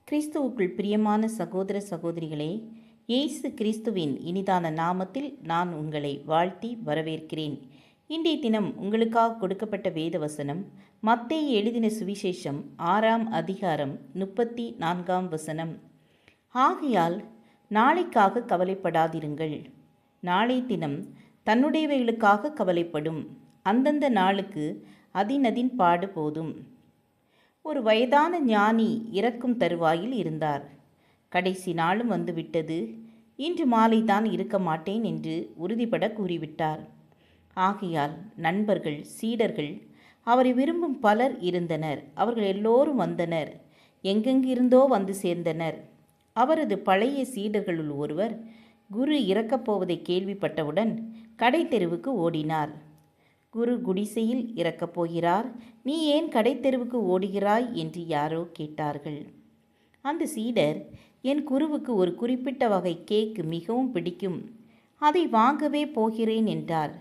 கிறிஸ்துவுக்குள் பிரியமான சகோதர சகோதரிகளே, இயேசு கிறிஸ்துவின் இனிதான நாமத்தில் நான் உங்களை வாழ்த்தி வரவேற்கிறேன். இன்றைய தினம் உங்களுக்காக கொடுக்கப்பட்ட வேத வசனம் மத்தேயு எழுதின சுவிசேஷம் 6ஆம் அதிகாரம் 34ஆம் வசனம். ஆகையால் நாளைக்காக கவலைப்படாதிருங்கள், நாளை தினம் தன்னுடையவைகளுக்காக கவலைப்படும், அந்தந்த நாளுக்கு அதினதின் பாடு போதும். ஒரு வயதான ஞானி இறக்கும் தருவாயில் இருந்தார். கடைசி நாளும் வந்துவிட்டது, இன்று மாலை தான் இருக்க மாட்டேன் என்று உறுதிபட கூறிவிட்டார். ஆகையால் நண்பர்கள், சீடர்கள், அவரை விரும்பும் பலர் இருந்தனர். அவர்கள் எல்லோரும் வந்தனர், எங்கெங்கிருந்தோ வந்து சேர்ந்தனர். அவரது பழைய சீடர்களுள் ஒருவர் குரு இறக்கப் போவதை கேள்விப்பட்டவுடன் கடை தெருவுக்கு ஓடினார். குரு குடிசையில் இறக்கப் போகிறார், நீ ஏன் கடைத்தெருவுக்கு ஓடுகிறாய் என்று யாரோ கேட்டார்கள். அந்த சீடர், என் குருவுக்கு ஒரு குறிப்பிட்ட வகை கேக் மிகவும் பிடிக்கும், அதை வாங்கவே போகிறேன் என்றார்.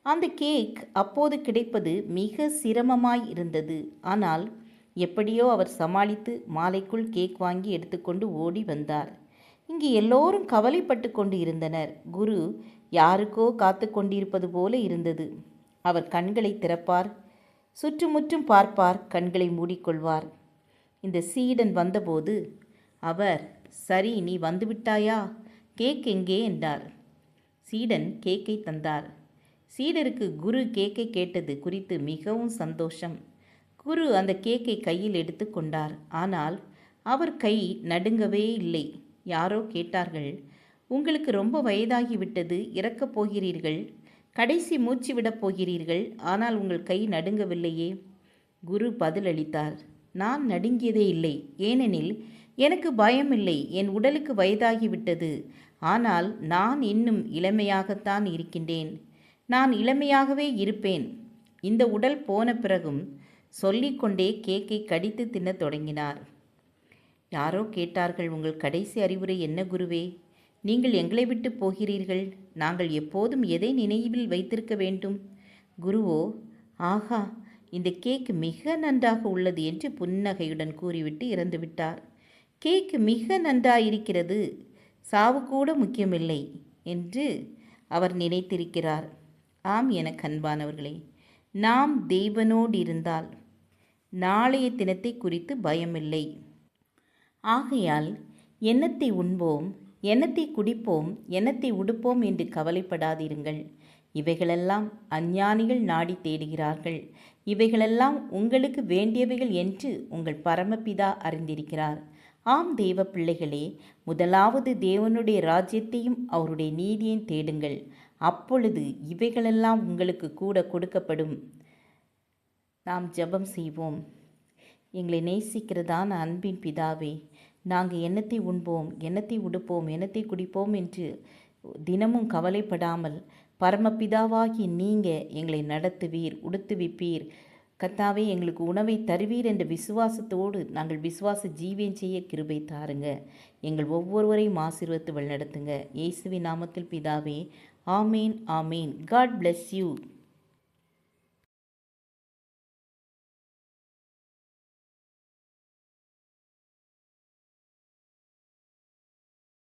அந்த கேக் அப்போது கிடைப்பது மிக சிரமமாய் இருந்தது. ஆனால் எப்படியோ அவர் சமாளித்து மாலைக்குள் கேக் வாங்கி எடுத்துக்கொண்டு ஓடி வந்தார். இங்கு எல்லோரும் கவலைப்பட்டு கொண்டு இருந்தனர். குரு யாருக்கோ காத்து கொண்டிருப்பது போல இருந்தது. அவர் கண்களை திறப்பார், சுற்றுமுற்றும் பார்ப்பார், கண்களை மூடிக்கொள்வார். இந்த சீடன் வந்தபோது அவர், சரி, நீ வந்துவிட்டாயா, கேக் எங்கே என்றார். சீடன் கேக்கை தந்தார். சீடருக்கு குரு கேக்கை கேட்டது குறித்து மிகவும் சந்தோஷம். குரு அந்த கேக்கை கையில் எடுத்து கொண்டார். ஆனால் அவர் கை நடுங்கவே இல்லை. யாரோ கேட்டார்கள், உங்களுக்கு ரொம்ப வயதாகிவிட்டது, இறக்கப் போகிறீர்கள், கடைசி மூச்சு விடப் போகிறீர்கள், ஆனால் உங்கள் கை நடுங்கவில்லையே. குரு பதிலளித்தார், நான் நடுங்கியதே இல்லை, ஏனெனில் எனக்கு பயமில்லை, என் உடலுக்கு வயதாகிவிட்டது, ஆனால் நான் இன்னும் இளமையாகத்தான் இருக்கின்றேன், நான் இளமையாகவே இருப்பேன். இந்த உடல் போன பிறகும் சொல்லிக்கொண்டே கேக்கை கடித்து தின்னத் தொடங்கினார். யாரோ கேட்டார்கள், உங்கள் கடைசி அறிவுரை என்ன குருவே? நீங்கள் எங்களை விட்டு போகிறீர்கள், நாங்கள் எப்போதும் எதை நினைவில் வைத்திருக்க வேண்டும்? குருவோ, ஆஹா, இந்த கேக் மிக நன்றாக உள்ளது என்று புன்னகையுடன் கூறிவிட்டு இறந்துவிட்டார். கேக் மிக நன்றாயிருக்கிறது, சாவு கூட முக்கியமில்லை என்று அவர் நினைத்திருக்கிறார். ஆம் என கண்பானவர்களே, நாம் தேவனோடு இருந்தால் நாளைய தினத்தை குறித்து பயமில்லை. ஆகையால் எண்ணத்தை உண்போம், எண்ணத்தை குடிப்போம், எண்ணத்தை உடுப்போம் என்று கவலைப்படாதிருங்கள். இவைகளெல்லாம் அஞ்ஞானிகள் நாடி தேடுகிறார்கள். இவைகளெல்லாம் உங்களுக்கு வேண்டியவைகள் என்று உங்கள் பரமபிதா அறிந்திருக்கிறார். ஆம் தேவ பிள்ளைகளே, முதலாவது தேவனுடைய ராஜ்யத்தையும் அவருடைய நீதியையும் தேடுங்கள், அப்பொழுது இவைகளெல்லாம் உங்களுக்கு கூட கொடுக்கப்படும். நாம் ஜெபம் செய்வோம். எங்களை நேசிக்கிறதான அன்பின் பிதாவே, நாங்கள் எண்ணத்தை உண்போம், எண்ணத்தை உடுப்போம், எண்ணத்தை குடிப்போம் என்று தினமும் கவலைப்படாமல் பரமபிதாவாகி நீங்கள் எங்களை நடத்துவீர், உடுத்துவிப்பீர். கர்த்தாவே, எங்களுக்கு உணவை தருவீர் என்ற விசுவாசத்தோடு நாங்கள் விசுவாச ஜீவியம் செய்ய கிருபை தாருங்க. எங்கள் ஒவ்வொருவரையும் ஆசீர்வதித்து வழிநடத்துங்க. இயேசுவின் நாமத்தில் பிதாவே, ஆமீன், ஆமீன். God bless you.